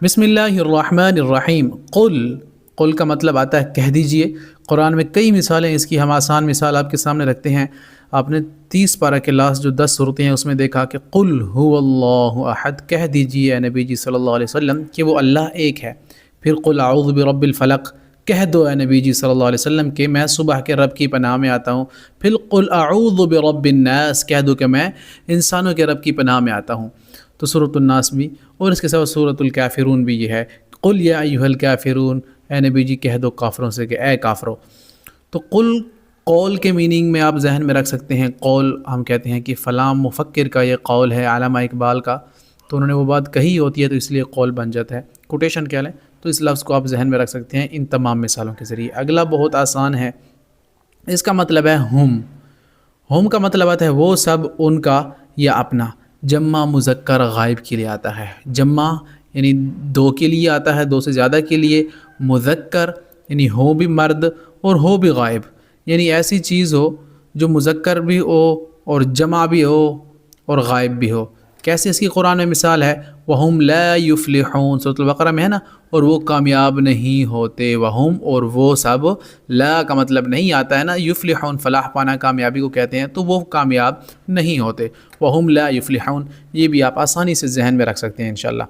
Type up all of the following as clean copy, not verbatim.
بسم اللہ الرحمن الرحیم قل کا مطلب آتا ہے کہہ دیجئے۔ قرآن میں کئی مثالیں اس کی، ہم آسان مثال آپ کے سامنے رکھتے ہیں۔ آپ نے 30 پارہ کے لاسٹ جو 10 صورتیں ہیں اس میں دیکھا کہ قل هو اللہ احد، کہہ دیجئے اے نبی جی صلی اللہ علیہ وسلم کہ وہ اللہ ایک ہے۔ پھر قل اعوذ برب الفلق، کہہ دو اے نبی جی صلی اللہ علیہ وسلم کہ میں صبح کے رب کی پناہ میں آتا ہوں۔ پھر قل اعوذ برب الناس، کہہ دو کہ میں انسانوں کے رب کی پناہ میں آتا ہوں۔ تو سورۃ الناس بھی، اور اس کے ساتھ سورۃ الکافرون بھی یہ ہے، قل یا ایھا الکافرون، اے نبی جی کہہ دو کافروں سے کہ اے کافرو۔ تو قول کے میننگ میں آپ ذہن میں رکھ سکتے ہیں، قول ہم کہتے ہیں کہ فلاں مفکر کا یہ قول ہے، علامہ اقبال کا، تو انہوں نے وہ بات کہی ہوتی ہے تو اس لیے قول بن جاتا ہے، کوٹیشن کہہ لیں، تو اس لفظ کو آپ ذہن میں رکھ سکتے ہیں ان تمام مثالوں کے ذریعے۔ اگلا بہت آسان ہے، اس کا مطلب ہے ہم کا مطلب آتا ہے وہ سب، ان کا یا اپنا۔ جمع مذکر غائب کے لیے آتا ہے، جمع یعنی دو کے لیے آتا ہے، دو سے زیادہ کے لیے، مذکر یعنی ہو بھی مرد اور ہو بھی غائب، یعنی ایسی چیز ہو جو مذکر بھی ہو اور جمع بھی ہو اور غائب بھی ہو۔ کیسے اس کی قرآن میں مثال ہے، وَهُمْ لَا يُفْلِحُونَ، سورۃ البقرہ میں ہے نا، اور وہ کامیاب نہیں ہوتے، وَهُمْ اور وہ سب، لا کا مطلب نہیں آتا ہے نا، یفلحون فلاح پانا کامیابی کو کہتے ہیں، تو وہ کامیاب نہیں ہوتے، وَهُمْ لَا يُفْلِحُونَ، یہ بھی آپ آسانی سے ذہن میں رکھ سکتے ہیں انشاءاللہ۔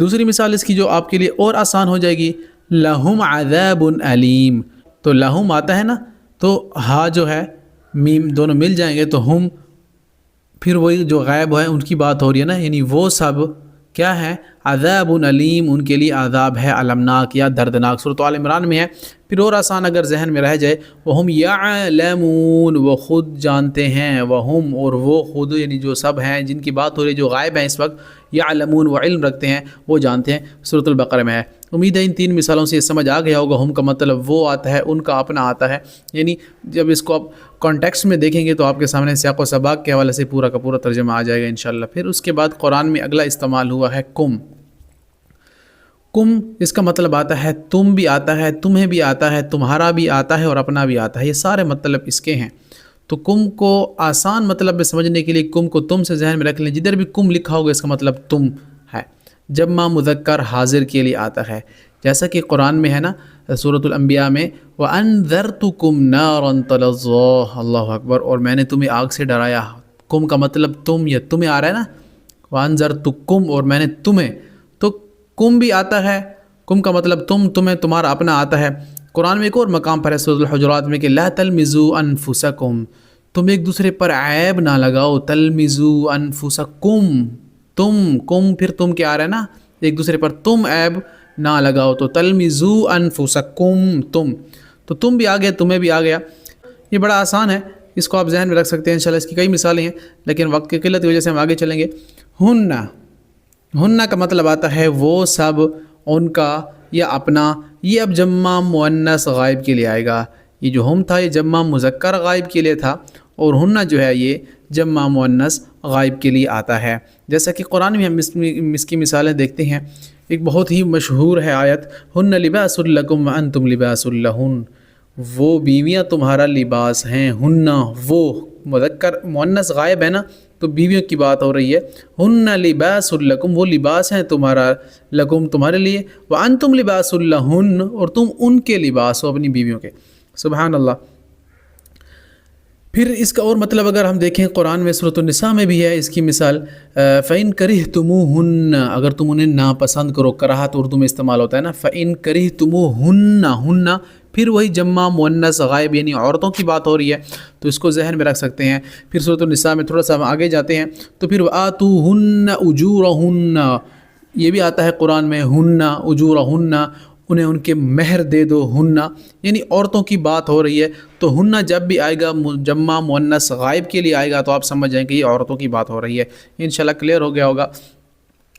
دوسری مثال اس کی جو آپ کے لیے اور آسان ہو جائے گی، لَهُمْ عَذَابٌ أَلِيمٌ، تو لہم آتا ہے نا، تو ہا جو ہے میم دونوں مل جائیں گے تو ہم، پھر وہی جو غائب ہے ان کی بات ہو رہی ہے نا، یعنی وہ سب کیا ہے، عذاب علیم، ان کے لیے عذاب ہے المناک یا دردناک، سورۃ آل عمران میں ہے۔ پھر اور آسان اگر ذہن میں رہ جائے، وہم یعلمون، وہ خود جانتے ہیں، وہم اور وہ خود یعنی جو سب ہیں جن کی بات ہو رہی ہے جو غائب ہیں اس وقت، یعلمون وہ علم رکھتے ہیں، وہ جانتے ہیں، سورۃ البقرہ میں ہے۔ امید ہے ان تین مثالوں سے یہ سمجھ آ گیا ہوگا، ہم کا مطلب وہ آتا ہے، ان کا اپنا آتا ہے، یعنی جب اس کو آپ کانٹیکسٹ میں دیکھیں گے تو آپ کے سامنے سیاق و سباق کے حوالے سے پورا کا پورا ترجمہ آ جائے گا انشاءاللہ۔ پھر اس کے بعد قرآن میں اگلا استعمال ہوا ہے کم۔ اس کا مطلب آتا ہے تم بھی آتا ہے، تمہیں بھی آتا ہے، تمہارا بھی آتا ہے اور اپنا بھی آتا ہے، یہ سارے مطلب اس کے ہیں۔ تو کم کو آسان مطلب میں سمجھنے کے لیے کم کو تم سے ذہن میں رکھ لیں، جدھر بھی کم لکھا ہوگا اس کا مطلب تم ہے۔ جمع مذکر حاضر کے لیے آتا ہے، جیسا کہ قرآن میں ہے نا سورۃ الانبیاء میں، وَأَنذَرْتُكُمْ نَارًا تَلَظَّىٰ، اللہ اکبر، اور میں نے تمہیں آگ سے ڈرایا۔ کم کا مطلب تم یا تمہیں آ رہا ہے نا، وَأَنذَرْتُكُمْ، اور میں نے تمہیں، تو کم بھی آتا ہے، کم کا مطلب تم، تمہیں تمہارا اپنا آتا ہے۔ قرآن میں ایک اور مقام پر ہے سورۃ الحجرات میں کہ لَا تَلْمِزُوا أَنفُسَكُمْ، تم ایک دوسرے پر عیب نہ لگاؤ، تَلْمِزُوا أَنفُسَكُمْ، تم پھر تم کیا آ رہا ہے نا، ایک دوسرے پر تم عیب نہ لگاؤ، تو تَلْمِزُوا أَنفُسَكُمْ، تو تم بھی آ گیا، تمہیں بھی آ گیا۔ یہ بڑا آسان ہے، اس کو آپ ذہن میں رکھ سکتے ہیں انشاءاللہ، اس کی کئی مثالیں ہیں، لیکن وقت کی قلت کی وجہ سے ہم آگے چلیں گے۔ ہن کا مطلب آتا ہے وہ سب، ان کا یا اپنا، یہ اب جمع مؤنث غائب کے لیے آئے گا۔ یہ جو ہم تھا یہ جمع مذکر غائب کے لیے تھا، اور ہن جو ہے یہ جمع مؤنث غائب کے لیے آتا ہے۔ جیسا کہ قرآن میں ہم اس کی مثالیں دیکھتے ہیں، ایک بہت ہی مشہور ہے آیت، ہن لباس لکم وانتم لباس لہن، وہ بیویاں تمہارا لباس ہیں، ہن وہ مذکر مؤنث غائب ہے نا، تو بیویوں کی بات ہو رہی ہے، ہن لباس لکم، وہ لباس ہیں تمہارا، لکم تمہارے لیے، وانتم لباس لہن، اور تم ان کے لباس ہو اپنی بیویوں کے، سبحان اللہ۔ پھر اس کا اور مطلب اگر ہم دیکھیں قرآن میں سورۃ النساء میں بھی ہے اس کی مثال، فَإِن كَرِهْتُمُوهُنَّ، اگر تم انہیں ناپسند کرو، کراہت اردو میں استعمال ہوتا ہے نا، فَإِن كَرِهْتُمُوهُنَّ، ہن پھر وہی جمع مؤنث غائب یعنی عورتوں کی بات ہو رہی ہے، تو اس کو ذہن میں رکھ سکتے ہیں۔ پھر سورۃ النساء میں تھوڑا سا ہم آگے جاتے ہیں تو پھر وَآتُوهُنَّ أُجُورَهُنَّ، یہ بھی آتا ہے قرآن میں، ہن أُجُورَهُنَّ، انہیں ان کے مہر دے دو، ہن یعنی عورتوں کی بات ہو رہی ہے، تو ہن جب بھی آئے گا جمع مؤنث غائب کے لیے آئے گا تو آپ سمجھ جائیں کہ یہ عورتوں کی بات ہو رہی ہے۔ انشاءاللہ کلیئر ہو گیا ہوگا۔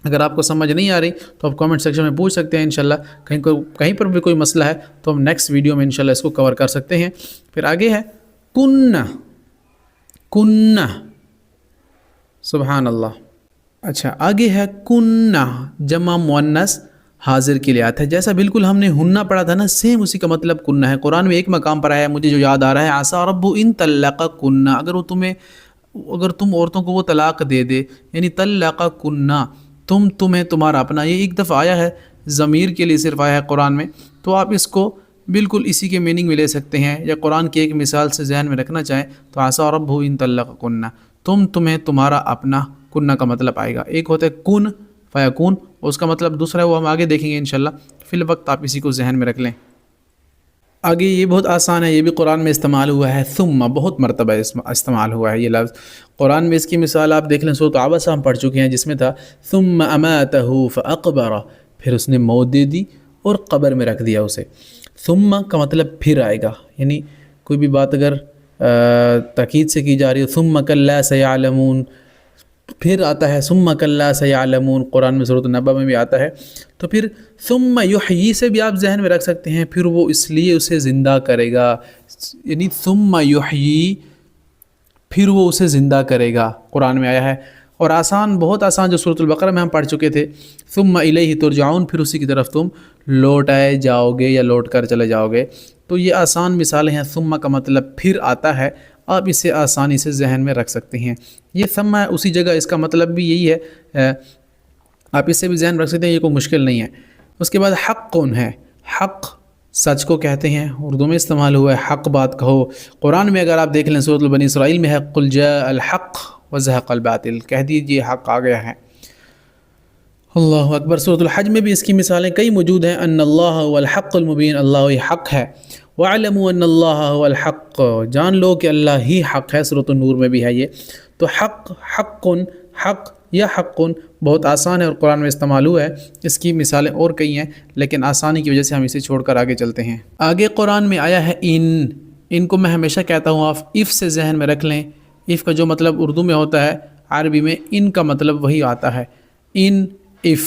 اگر آپ کو سمجھ نہیں آ رہی تو آپ کامنٹ سیکشن میں پوچھ سکتے ہیں انشاءاللہ، کہیں پر بھی کوئی مسئلہ ہے تو ہم نیکسٹ ویڈیو میں انشاءاللہ اس کو کور کر سکتے ہیں۔ پھر آگے ہے کن، سبحان اللہ۔ اچھا آگے ہے کن، جمع مؤنث حاضر کے لیے آتا ہے، جیسا بالکل ہم نے ہننا پڑھا تھا نا، سیم اسی کا مطلب کننا ہے۔ قرآن میں ایک مقام پر آیا مجھے جو یاد آ رہا ہے، عسیٰ رب ان طلقکن، اگر تم عورتوں کو وہ طلاق دے دے، یعنی طلقکن، تمہیں تمہارا اپنا، یہ ایک دفعہ آیا ہے، ضمیر کے لیے صرف آیا ہے قرآن میں، تو آپ اس کو بالکل اسی کے میننگ میں لے سکتے ہیں، یا قرآن کی ایک مثال سے ذہن میں رکھنا چاہیں تو عسیٰ ربہ ان طلقکن، تمہیں تمہارا اپنا، کنہ کا مطلب آئے گا، ایک ہوتا ہے کن فیکون، اس کا مطلب دوسرا ہے وہ ہم آگے دیکھیں گے انشاءاللہ، فی الوقت آپ اسی کو ذہن میں رکھ لیں۔ آگے یہ بہت آسان ہے، یہ بھی قرآن میں استعمال ہوا ہے، ثم بہت مرتبہ استعمال ہوا ہے یہ لفظ قرآن میں۔ اس کی مثال آپ دیکھ لیں، سورۃ عبس ہم پڑھ چکے ہیں، جس میں تھا ثم اماتہ فاقبرہ، پھر اس نے موت دے دی اور قبر میں رکھ دیا اسے۔ ثم کا مطلب پھر آئے گا، یعنی کوئی بھی بات اگر تاکید سے کی جا رہی ہے، ثم کلا سیعلمون، پھر آتا ہے ثم کلا سیعلمون، قرآن میں سورۃ النبأ میں بھی آتا ہے، تو پھر ثم یحیی سے بھی آپ ذہن میں رکھ سکتے ہیں، پھر وہ اس لیے اسے زندہ کرے گا، یعنی ثم یحیی، پھر وہ اسے زندہ کرے گا، قرآن میں آیا ہے۔ اور آسان، بہت آسان، جو سورۃ البقرہ میں ہم پڑھ چکے تھے، ثم الیہ ترجعون، پھر اسی کی طرف تم لوٹ آئے جاؤ گے یا لوٹ کر چلے جاؤ گے، تو یہ آسان مثالیں ہیں۔ ثم کا مطلب پھر آتا ہے، آپ اسے آسانی سے ذہن میں رکھ سکتے ہیں۔ یہ ثم ہے اسی جگہ، اس کا مطلب بھی یہی ہے، آپ اس سے بھی ذہن رکھ سکتے ہیں، یہ کوئی مشکل نہیں ہے۔ اس کے بعد حق ہے، حق سچ کو کہتے ہیں، اردو میں استعمال ہوا ہے، حق بات کہو۔ قرآن میں اگر آپ دیکھ لیں سورۃ بنی اسرائیل میں ہے قل جاء الحق وزهق الباطل، کہہ دیجئے حق آ گیا ہے۔ اللہ اکبر۔ سورۃ الحج میں بھی اس کی مثالیں کئی موجود ہیں، ان اللہ هو الحق المبین، اللہ ہی حق ہے، وَاعْلَمُوا أَنَّ اللَّهَ هُوَ الْحَقُّ، جان لو کہ اللہ ہی حق ہے، سورۃ النور میں بھی ہے یہ۔ تو حق، حقن، حق یا حقن بہت آسان ہے اور قرآن میں استعمال ہوا ہے، اس کی مثالیں اور کئی ہیں، لیکن آسانی کی وجہ سے ہم اسے چھوڑ کر آگے چلتے ہیں۔ آگے قرآن میں آیا ہے ان کو میں ہمیشہ کہتا ہوں آپ اف سے ذہن میں رکھ لیں، اف کا جو مطلب اردو میں ہوتا ہے، عربی میں ان کا مطلب وہی آتا ہے، ان اف،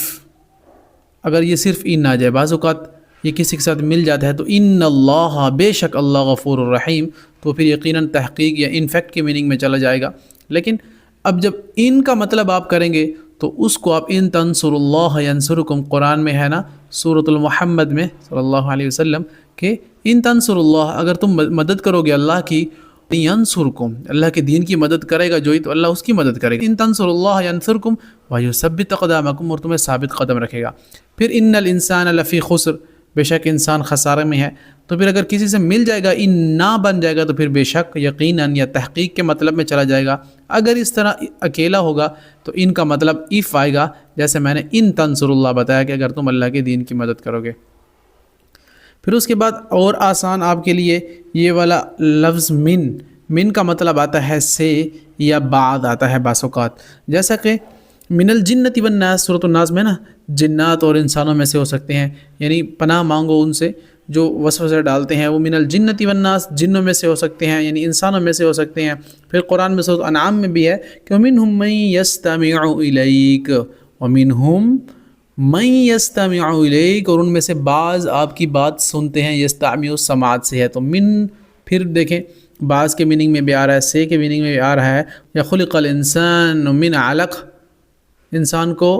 اگر یہ صرف ان آ جائے، بعض اوقات یہ کسی کے ساتھ مل جاتا ہے، تو ان اللہ، بے شک اللہ غفور الرحیم، تو پھر یقیناً تحقیق یا انفیکٹ کی میننگ میں چلا جائے گا۔ لیکن اب جب ان کا مطلب آپ کریں گے تو اس کو آپ ان تنصر اللہ ینصرکم، قرآن میں ہے نا سورۃ المحمد میں صلی اللہ علیہ وسلم کہ ان تنصر اللہ، اگر تم مدد کرو گے اللہ کی، ینصرکم، اللہ کے دین کی مدد کرے گا جو ہی، تو اللہ اس کی مدد کرے گا۔ ان تنصر اللہ ینصرکم ویثبت اقدامکم، اور تمہیں ثابت قدم رکھے گا۔ پھر ان الانسان لفی خسر، بے شک انسان خسارے میں ہے، تو پھر اگر کسی سے مل جائے گا ان نہ بن جائے گا تو پھر بے شک، یقیناً یا تحقیق کے مطلب میں چلا جائے گا۔ اگر اس طرح اکیلا ہوگا تو ان کا مطلب اف آئے گا، جیسے میں نے ان تنصر اللہ بتایا کہ اگر تم اللہ کے دین کی مدد کرو گے۔ پھر اس کے بعد اور آسان آپ کے لیے یہ والا لفظ من کا مطلب آتا ہے سے یا بعد آتا ہے بعض اوقات، جیسا کہ من الجنت والناس، سورۃ الناس میں نا، جنات اور انسانوں میں سے ہو سکتے ہیں، یعنی پناہ مانگو ان سے جو وسوسے ڈالتے ہیں، وہ من الجنت والناس، جنوں میں سے ہو سکتے ہیں، یعنی انسانوں میں سے ہو سکتے ہیں۔ پھر قرآن میں سورۃ انعام میں بھی ہے کہ وَمِنْهُمْ مَن يَسْتَمِعُ إِلَيْكَ وَمِنْهُمْ مَن يَسْتَمِعُ إِلَيْكَ، اور ان میں سے بعض آپ کی بات سنتے ہیں، یستمعُ سماعت سے ہے، تو من پھر دیکھیں بعض کے میننگ میں بھی آ رہا ہے، سے کے میننگ میں بھی آ رہا ہے، یا خلق الانسان من علق، انسان کو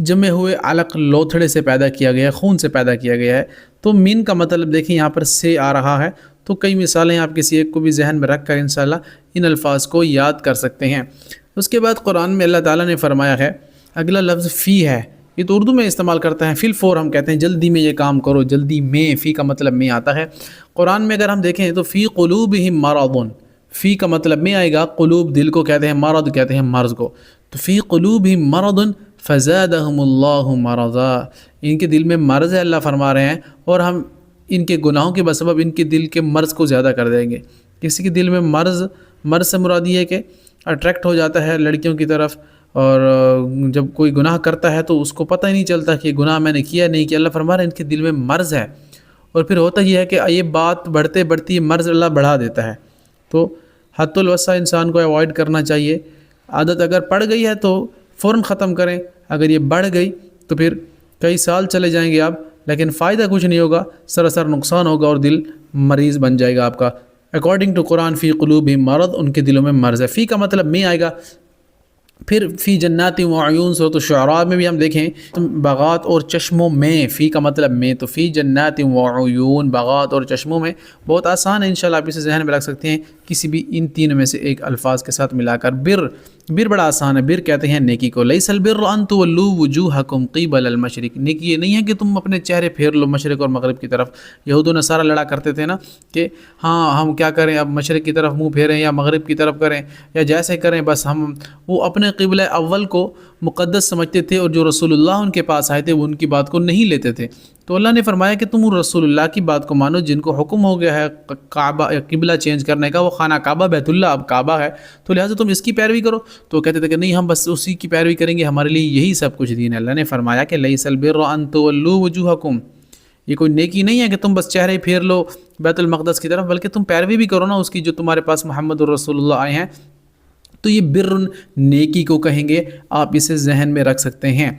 جمے ہوئے علق لوتھڑے سے پیدا کیا گیا ہے، خون سے پیدا کیا گیا ہے۔ تو من کا مطلب دیکھیں یہاں پر سے آ رہا ہے، تو کئی مثالیں آپ کسی ایک کو بھی ذہن میں رکھ کر انشاءاللہ ان الفاظ کو یاد کر سکتے ہیں۔ اس کے بعد قرآن میں اللہ تعالیٰ نے فرمایا ہے، اگلا لفظ فی ہے، یہ تو اردو میں استعمال کرتا ہے، فی الفور ہم کہتے ہیں، جلدی میں یہ کام کرو، جلدی میں، فی کا مطلب میں آتا ہے۔ قرآن میں اگر ہم دیکھیں تو فی قلوبہم مرض، فی کا مطلب میں آئے گا، قلوب دل کو کہتے ہیں، مرض کہتے ہیں مرض کو، تو فی قلوبہم مرض فزادہم اللہ مرضا، ان کے دل میں مرض ہے، اللہ فرما رہے ہیں، اور ہم ان کے گناہوں کے بسبب ان کے دل کے مرض کو زیادہ کر دیں گے۔ کسی کے دل میں مرض سے مراد یہ ہے کہ اٹریکٹ ہو جاتا ہے لڑکیوں کی طرف، اور جب کوئی گناہ کرتا ہے تو اس کو پتہ ہی نہیں چلتا کہ گناہ میں نے کیا نہیں کیا، اللہ فرما رہے ہیں ان کے دل میں مرض ہے، اور پھر ہوتا یہ ہے کہ یہ بات بڑھتے بڑھتی مرض اللہ بڑھا دیتا ہے۔ تو حد الوسع انسان کو اوائڈ کرنا چاہیے، عادت اگر پڑ گئی ہے تو فوراً ختم کریں، اگر یہ بڑھ گئی تو پھر کئی سال چلے جائیں گے آپ، لیکن فائدہ کچھ نہیں ہوگا، سراسر نقصان ہوگا اور دل مریض بن جائے گا آپ کا۔ اکارڈنگ ٹو قرآن فی قلوبہم مرض، ان کے دلوں میں مرض ہے۔ فی کا مطلب میں آئے گا۔ پھر فی جنات و عیون، سورۃ الشعراء میں بھی ہم دیکھیں باغات اور چشموں میں، فی کا مطلب میں، تو فی جنات و عیون، باغات اور چشموں میں، بہت آسان ہے، انشاءاللہ آپ اسے ذہن میں رکھ سکتے ہیں کسی بھی ان تین میں سے ایک الفاظ کے ساتھ ملا کر۔ بر بر بڑا آسان ہے، بر کہتے ہیں نیکی کو. لیس البر ان تولوا وجوہکم قبل المشرق، نیکی یہ نہیں ہے کہ تم اپنے چہرے پھیر لو مشرق اور مغرب کی طرف. یہود و نصارہ لڑا کرتے تھے نا کہ ہاں ہم کیا کریں، اب مشرق کی طرف منہ پھیریں یا مغرب کی طرف کریں یا جیسے کریں، بس ہم وہ اپنے قبلہ اول کو مقدس سمجھتے تھے، اور جو رسول اللہ ان کے پاس آئے تھے وہ ان کی بات کو نہیں لیتے تھے. تو اللہ نے فرمایا کہ تم رسول اللہ کی بات کو مانو، جن کو حکم ہو گیا ہے کعبہ قبلہ چینج کرنے کا، وہ خانہ کعبہ بیت اللہ اب کعبہ ہے، تو لہٰذا تم اس کی پیروی کرو. تو کہتے تھے کہ نہیں ہم بس اسی کی پیروی کریں گے، ہمارے لیے یہی سب کچھ دین ہے. اللہ نے فرمایا کہ لیس البر ان تولوا وجوہکم، یہ کوئی نیکی نہیں ہے کہ تم بس چہرے پھیر لو بیت المقدس کی طرف، بلکہ تم پیروی بھی کرو نا اس کی جو تمہارے پاس محمد الرسول اللہ آئے ہیں. تو یہ بر نیکی کو کہیں گے، آپ اسے ذہن میں رکھ سکتے ہیں.